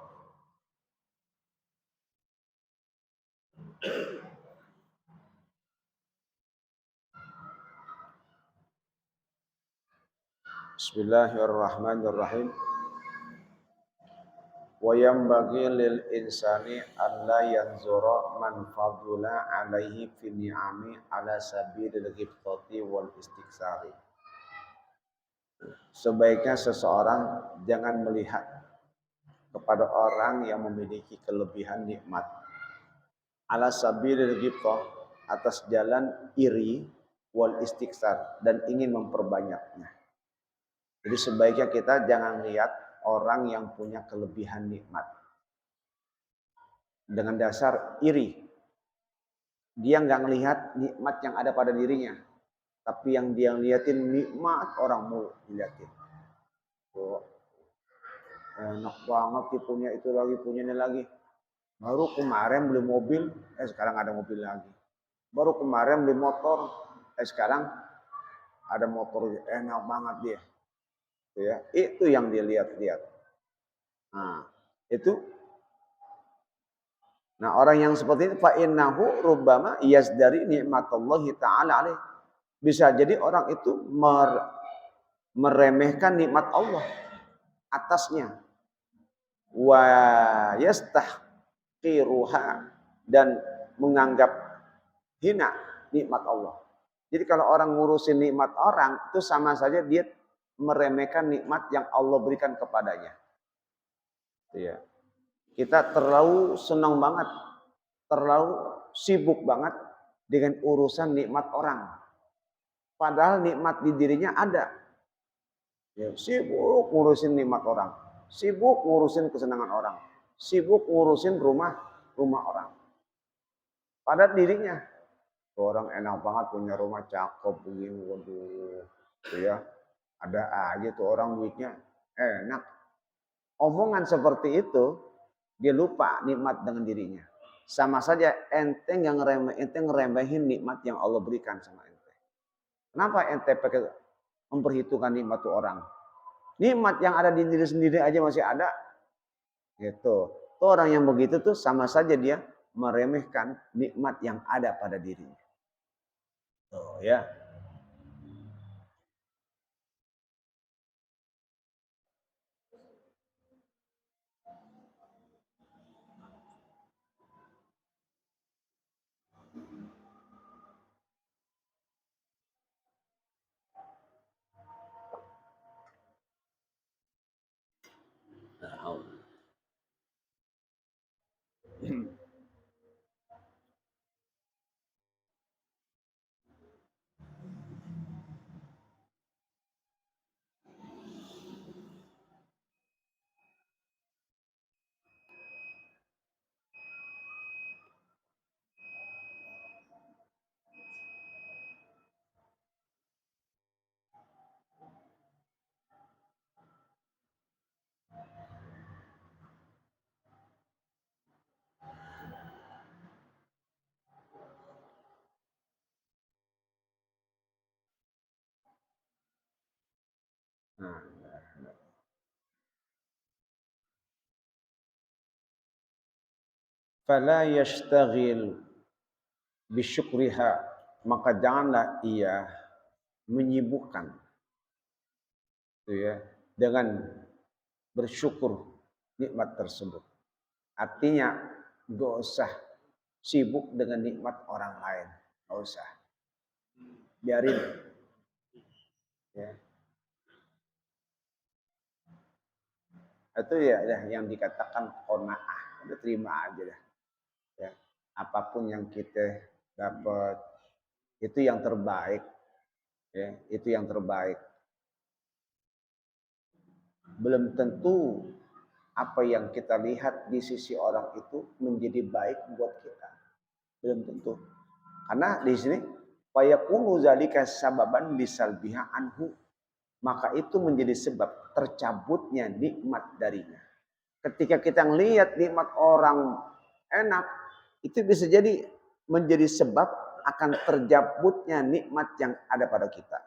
Bismillahirrahmanirrahim. Wa bagi lil insani an la yanzura man fadula alaihi fi ni'ami ala sabilil ghibtati wal istiksari. Sebaiknya seseorang jangan melihat kepada orang yang memiliki kelebihan nikmat ala sabilil ghibtah, atas jalan iri wal istiksar, dan ingin memperbanyaknya. Jadi sebaiknya kita jangan lihat orang yang punya kelebihan nikmat dengan dasar iri. Dia nggak ngelihat nikmat yang ada pada dirinya, tapi yang dia liatin nikmat orang mulu diliatin. Oh, enak banget dia punya itu lagi, punya ini lagi. Baru kemarin beli mobil, sekarang ada mobil lagi. Baru kemarin beli motor, sekarang ada motor, enak banget dia. Ya, itu yang dia lihat-lihat. Nah, itu. Nah, orang yang seperti ini fa innahu rubbama yazdari nikmatallahi taala alaih. Bisa jadi orang itu meremehkan nikmat Allah atasnya. Wa yastahqiruha, dan menganggap hina nikmat Allah. Jadi kalau orang ngurusin nikmat orang, itu sama saja dia meremehkan nikmat yang Allah berikan kepadanya. Ya. Kita terlalu senang banget, terlalu sibuk banget dengan urusan nikmat orang. Padahal nikmat di dirinya ada. Ya, sibuk ngurusin nikmat orang, sibuk ngurusin kesenangan orang, sibuk ngurusin rumah orang. Padahal dirinya, orang enak banget punya rumah cakep begini, waduh, ya ada aja tuh orang duitnya enak. Omongan seperti itu, dia lupa nikmat dengan dirinya. Sama saja ente ngeremehin nikmat yang Allah berikan sama ente. Kenapa ente pakai memperhitungkan nikmat tuh orang? Nikmat yang ada di diri sendiri aja masih ada. Gitu. Tuh orang yang begitu tuh sama saja dia meremehkan nikmat yang ada pada dirinya. Tuh ya. Fala yashtaghil bisyukriha, maka janganlah ia menyibukkan gitu ya, dengan bersyukur nikmat tersebut. Artinya gak usah sibuk dengan nikmat orang lain, gak usah, biarin ya. Itu ya yang dikatakan qanaah, udah terima aja dah ya. Apapun yang kita dapat itu yang terbaik, Ya, itu yang terbaik. Belum tentu apa yang kita lihat di sisi orang itu menjadi baik buat kita. Belum tentu. Karena di sini fayakunu zalika sababan lisalbiha anhu, maka itu menjadi sebab tercabutnya nikmat darinya. Ketika kita melihat nikmat orang enak, itu bisa jadi menjadi sebab akan tercabutnya nikmat yang ada pada kita.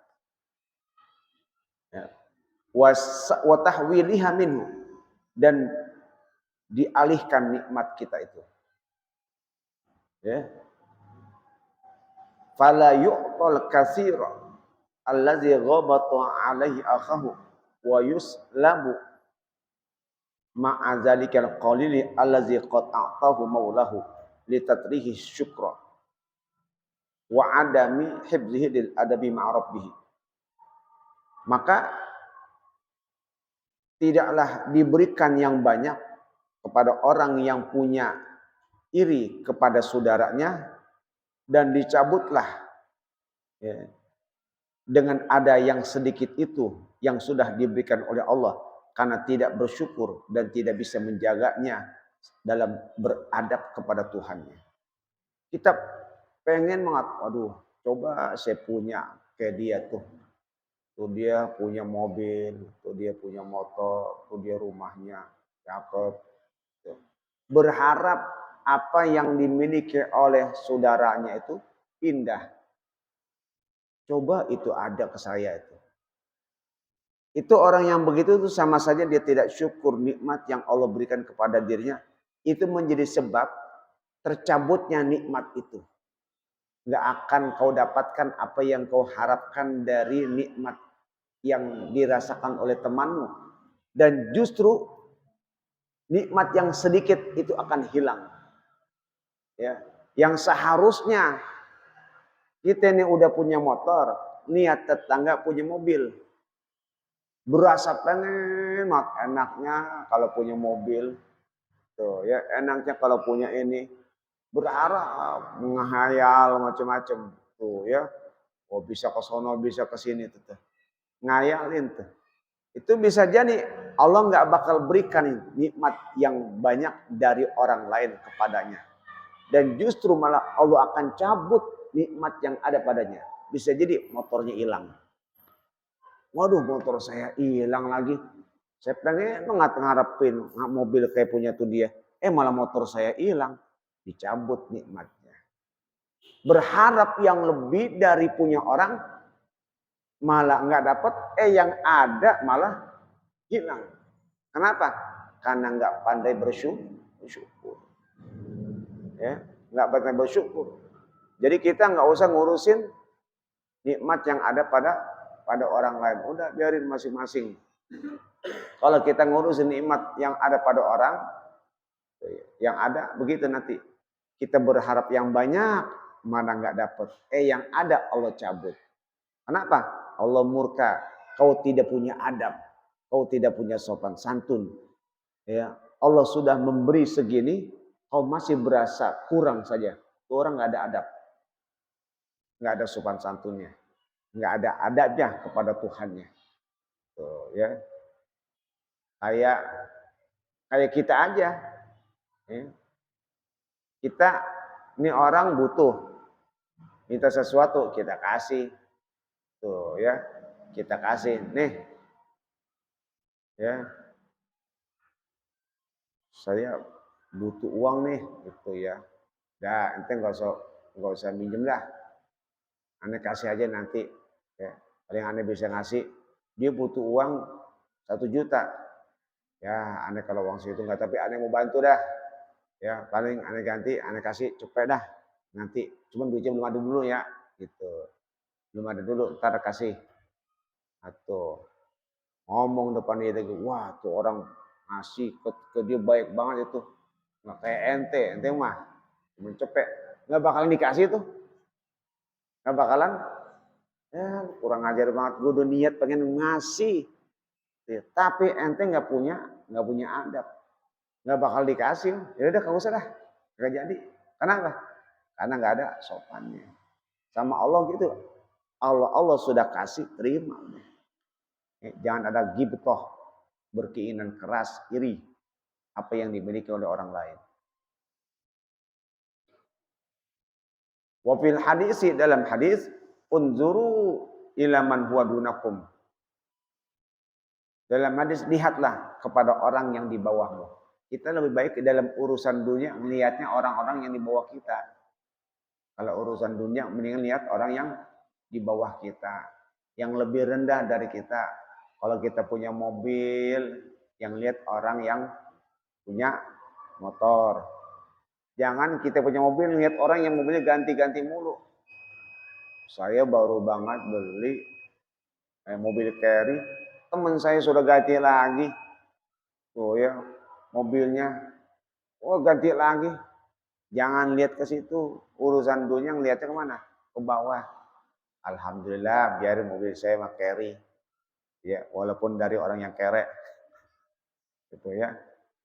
Ya. Wa tahwiliha minhu, dan dialihkan nikmat kita itu. Ya. Fala yu'tal katsira allazi ghabata alaihi akhahu wa yuslabu ma'a zalikal qalili allazi qad a'tahu maulahu litatrihi syukra wa adami hibzihi lil adabi ma'a rabbih. Maka tidaklah diberikan yang banyak kepada orang yang punya iri kepada saudaranya, dan dicabutlah ya, dengan ada yang sedikit itu yang sudah diberikan oleh Allah karena tidak bersyukur dan tidak bisa menjaganya dalam beradab kepada Tuhannya. Kita pengen mengatakan, aduh, coba saya punya kayak dia tuh. Tuh dia punya mobil, tuh dia punya motor, tuh dia rumahnya cakep. Tuh. Berharap apa yang dimiliki oleh saudaranya itu indah. Coba itu ada ke saya itu. Itu orang yang begitu itu sama saja dia tidak syukur nikmat yang Allah berikan kepada dirinya. Itu menjadi sebab tercabutnya nikmat itu. Nggak akan kau dapatkan apa yang kau harapkan dari nikmat yang dirasakan oleh temanmu. Dan justru nikmat yang sedikit itu akan hilang. Ya. Yang seharusnya kita ini udah punya motor, niat tetangga punya mobil. Berasa pengen enaknya kalau punya mobil. Tuh ya, enaknya kalau punya ini. Berharap, menghayal macam-macam. Tuh ya. Oh bisa ke sono, bisa ke sini tuh. Ngayalin tuh. Itu bisa jadi Allah nggak bakal berikan nikmat yang banyak dari orang lain kepadanya. Dan justru malah Allah akan cabut nikmat yang ada padanya. Bisa jadi motornya hilang. Waduh, motor saya hilang lagi. Saya pengen ngarepin mobil kayak punya tuh dia. Malah motor saya hilang. Dicabut nikmatnya. Berharap yang lebih dari punya orang, malah nggak dapat. Yang ada malah hilang. Kenapa? Karena nggak pandai bersyukur. Ya, nggak pandai bersyukur. Jadi kita nggak usah ngurusin nikmat yang ada pada orang lain. Udah biarin masing-masing. Kalau kita ngurusin nikmat yang ada pada orang, yang ada begitu nanti. Kita berharap yang banyak, mana nggak dapat. Yang ada Allah cabut. Kenapa? Allah murka. Kau tidak punya adab. Kau tidak punya sopan santun. Ya, Allah sudah memberi segini, kau masih berasa kurang saja. Tuh orang nggak ada adab. Nggak ada sopan santunnya. Nggak ada adabnya kepada Tuhannya. Tuh, ya. Kayak kita aja. Ya. Kita, ini orang butuh. Minta sesuatu, kita kasih. Tuh ya, kita kasih. Nih, ya. Saya butuh uang nih, gitu ya. Dah, ente nggak usah minjem dah. Ane kasih aja nanti. Ya. Paling ane bisa ngasih. Dia butuh uang 1 juta. Ya, ane kalau uang segitu nggak, tapi ane mau bantu dah. Ya, paling ane ganti, ane kasih cepet dah. Nanti, cuman duitnya belum ada dulu ya, gitu. Belum ada dulu, ntar kasih. Atau ngomong depan dia, wah tuh orang ngasih ke dia baik banget itu. Nggak kayak ente mah cuma cepet, nggak bakalan dikasih tuh, nggak bakalan. Ya kurang ajar banget, gue udah niat pengen ngasih, ya, tapi ente nggak punya adab, nggak bakal dikasih. Ya udah nggak usah dah, nggak jadi. Kenapa? Karena nggak ada sopannya. Sama Allah gitu, Allah sudah kasih, terima. Jangan ada ghibthah, berkeinginan keras, iri apa yang dimiliki oleh orang lain. Wa fil hadisi, dalam hadis, unzuru ila man huwa dunakum. Dalam hadis, lihatlah kepada orang yang di bawahmu. Kita lebih baik dalam urusan dunia melihatnya orang-orang yang di bawah kita. Kalau urusan dunia mendingan lihat orang yang di bawah kita, yang lebih rendah dari kita. Kalau kita punya mobil, yang lihat orang yang punya motor. Jangan kita punya mobil lihat orang yang mobilnya ganti-ganti mulu. Saya baru banget beli mobil carry, teman saya sudah ganti lagi. Oh ya, mobilnya. Oh, ganti lagi. Jangan lihat ke situ. Urusan dunia ngelihatnya kemana? Ke bawah. Alhamdulillah, biarin mobil saya mah carry. Ya, walaupun dari orang yang kerek. Gitu ya.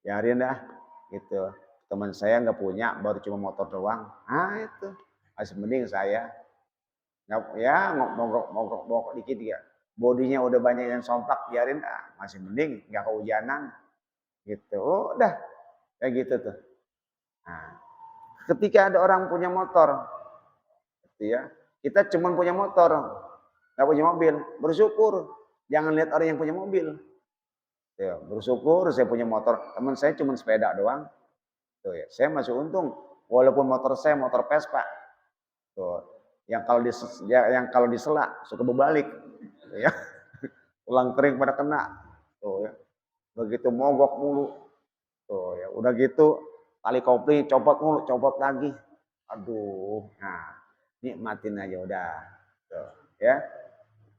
Biarin dah. Gitu. Teman saya nggak punya, baru cuma motor doang. Ah, itu. Masih mending saya. Ya, mogok dikit ya. Bodinya udah banyak yang somplak, biarin dah. Masih mending, nggak kehujanan. Gitu. Udah. Kayak gitu tuh. Nah, ketika ada orang punya motor, gitu ya, kita cuma punya motor, nggak punya mobil, bersyukur. Jangan lihat orang yang punya mobil. Ya, bersyukur saya punya motor, teman saya cuma sepeda doang. Tuh ya, saya masih untung, walaupun motor saya motor Vespa. Tuh, yang kalau disela suka berbalik, ya, tulang kering pada kena. Tuh ya, begitu mogok mulu. Tuh ya, udah gitu tali kopling copot mulu, copot lagi. Aduh, nah nikmatin aja udah. Tuh, ya.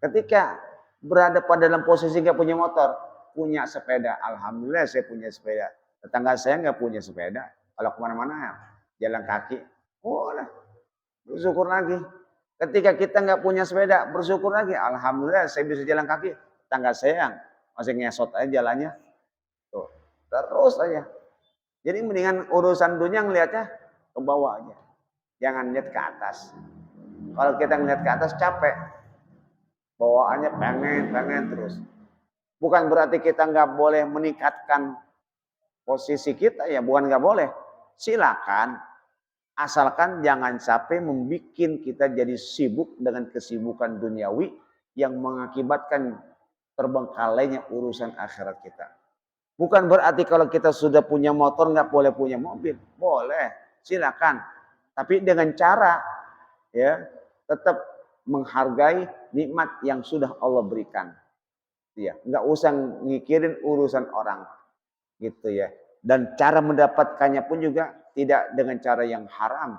Ketika berada pada dalam posisi nggak punya motor, punya sepeda, alhamdulillah saya punya sepeda. Tetangga saya nggak punya sepeda, kalau kemana-mana jalan kaki, oh lah, bersyukur lagi. Ketika kita nggak punya sepeda, bersyukur lagi, alhamdulillah saya bisa jalan kaki. Tetangga saya yang masih ngesot aja jalannya, tuh terus aja. Jadi mendingan urusan dunia ngelihatnya ke bawah aja, jangan lihat ke atas. Kalau kita ngelihat ke atas capek, bawaannya pengen terus. Bukan berarti kita nggak boleh meningkatkan posisi kita ya, bukan nggak boleh. Silakan, asalkan jangan sampai membuat kita jadi sibuk dengan kesibukan duniawi yang mengakibatkan terbengkalainya urusan akhirat kita. Bukan berarti kalau kita sudah punya motor nggak boleh punya mobil, boleh, silakan. Tapi dengan cara ya tetap menghargai nikmat yang sudah Allah berikan. Ya, nggak usah mikirin urusan orang, gitu ya. Dan cara mendapatkannya pun juga tidak dengan cara yang haram.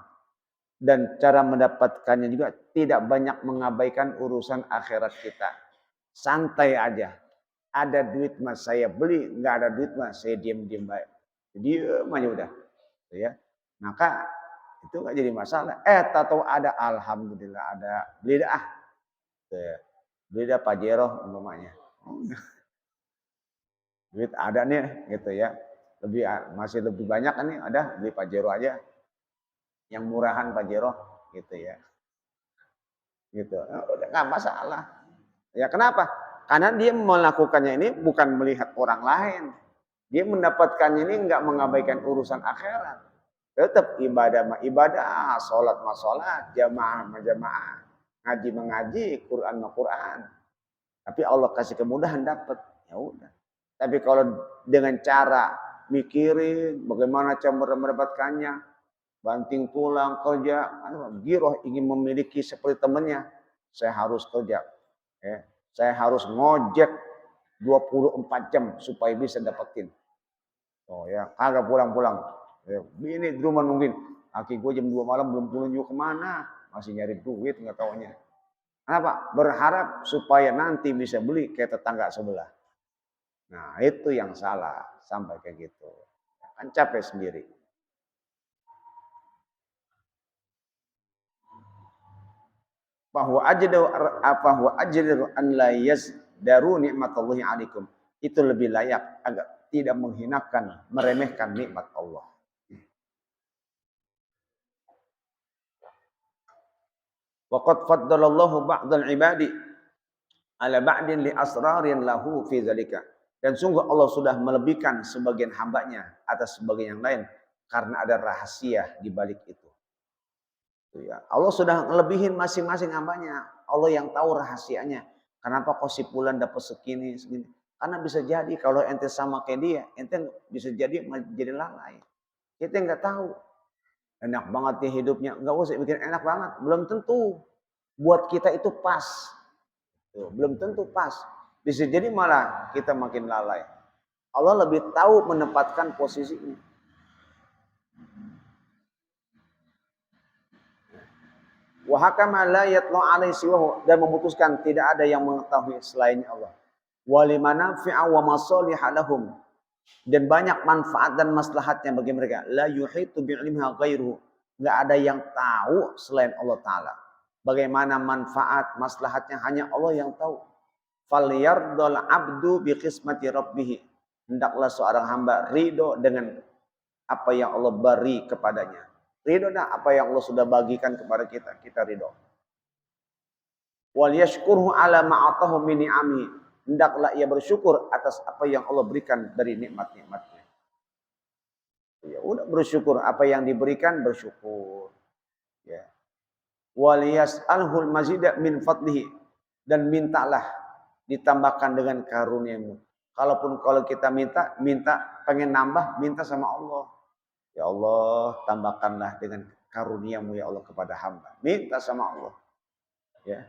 Dan cara mendapatkannya juga tidak banyak mengabaikan urusan akhirat kita. Santai aja. Ada duit mas saya beli, nggak ada duit mas saya diam-diam baik. Diam aja udah, ya. Maka itu nggak jadi masalah. Tahu ada, alhamdulillah ada, beli dah. Ya. Beli dah Pajero umpamanya. Duit ada nih, gitu ya. Masih lebih banyak nih, ada beli Pajero aja. Yang murahan Pajero, gitu ya. Gitu, udah nggak masalah. Ya kenapa? Karena dia melakukannya ini bukan melihat orang lain. Dia mendapatkannya ini nggak mengabaikan urusan akhirat. Tetap ibadah mah ibadah, sholat mah sholat, jamaah mah jamaah, ngaji mah ngaji, Quran mah Quran. Tapi Allah kasih kemudahan dapat, ya udah. Tapi kalau dengan cara mikirin bagaimana cara mendapatkannya, banting tulang kerja, giroh ingin memiliki seperti temannya, saya harus kerja. Ya. Saya harus ngojek 24 jam supaya bisa dapetin. Oh ya, kagak pulang-pulang. Ya, ini di rumah nungguin. Aki gue jam 2 malam belum pulang juga kemana. Masih nyari duit nggak taunya. Kenapa? Berharap supaya nanti bisa beli kayak tetangga sebelah. Nah itu yang salah. Sampai kayak gitu. Kan capek sendiri. Bahwa ajdaru an la yazdaru nikmatallahi alaikum. Itu lebih layak agar tidak menghinakan, meremehkan nikmat Allah. Wa qad faddalallahu ba'dal ibadi ala ba'din li asrarin lahu fi zalika. Dan sungguh Allah sudah melebihkan sebagian hambanya atas sebagian yang lain karena ada rahasia di balik itu. Ya, Allah sudah ngelebihin masing-masing hambanya. Allah yang tahu rahasianya. Kenapa kok si Fulan dapat segini, segini? Karena bisa jadi kalau ente sama kayak dia, ente bisa jadi jadi lalai. Kita nggak tahu. Enak banget dia hidupnya. Nggak usah bikin enak banget. Belum tentu buat kita itu pas. Tuh, belum tentu pas. Bisa jadi malah kita makin lalai. Allah lebih tahu menempatkan posisinya. Wa hakama la yatlu alaihi siwahu, dan memutuskan tidak ada yang mengetahui selain Allah. Wa limanafi'a wa masalihah lahum, dan banyak manfaat dan maslahatnya bagi mereka. La yuhitu bi'ilmiha ghairuhu, enggak ada yang tahu selain Allah taala. Bagaimana manfaat maslahatnya hanya Allah yang tahu. Falyardal abdu bi qismati rabbih, hendaklah seorang hamba ridho dengan apa yang Allah beri kepadanya. Ridho dah apa yang Allah sudah bagikan kepada kita, kita ridho. Wal yashkurhu ala ma'atahu min ni'amihi, hendaklah ia bersyukur atas apa yang Allah berikan dari nikmat-nikmatnya. Ya udah bersyukur apa yang diberikan, bersyukur. Ya. Wal yas'alhul mazida min fadlihi, dan mintalah ditambahkan dengan karunia-Mu. Kalau kita minta pengen nambah, minta sama Allah. Ya Allah, tambahkanlah dengan karunia-Mu ya Allah kepada hamba. Minta sama Allah. Ya.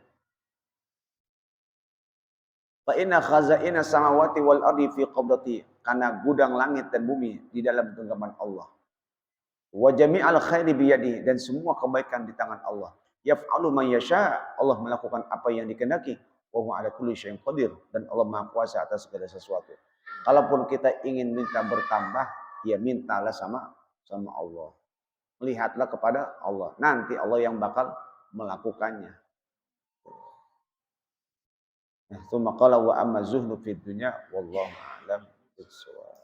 Fa inna khazaina samawati wal ardi fi qabdati, karena gudang langit dan bumi di dalam genggaman Allah. Wa jami'al khairi bi yadihi, dan semua kebaikan di tangan Allah. Yaf'alu man yasha, Allah melakukan apa yang dikehendaki. Wa huwa ala kulli syai'in qadir, dan Allah Maha Kuasa atas segala sesuatu. Kalaupun kita ingin minta bertambah, ya mintalah sama Allah. Lihatlah kepada Allah. Nanti Allah yang bakal melakukannya. Tsumma qala wa amma zuhdu fid dunya wallahu a'lam bissawab.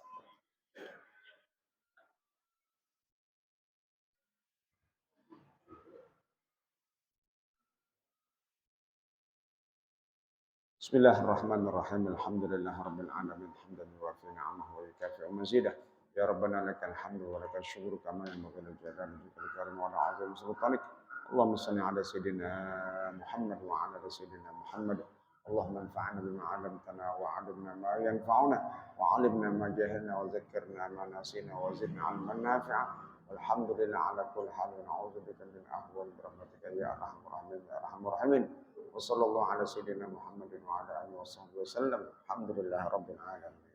Bismillahirrahmanirrahim. Alhamdulillahirabbil alamin. Hamdan yuwafi ni'amahu wa yukafi'u mazidah. Ya Rabbana lakal hamdu wa lakal syukru kama yanbaghi li jalali wajhikal karim wa ala 'azimi sultanik. Allahumma shalli ala sayyidina Muhammad wa ala sayyidina Muhammad. Allahumma anfa'na bima 'allamtana wa 'allimna ma yanfa'una wa 'allimna ma jahilna wa dhakkirna ma nasina wa zidna 'ilman nafi'a. Walhamdulillah ala kulli hal wa na'udzu bika min ahwal birahmatika ya arhamar rahimin ya arhamar rahimin. Wa sallallahu ala sayyidina Muhammadin wa ala alihi wa sahbihi wasallam. Alhamdulillah rabbil alamin.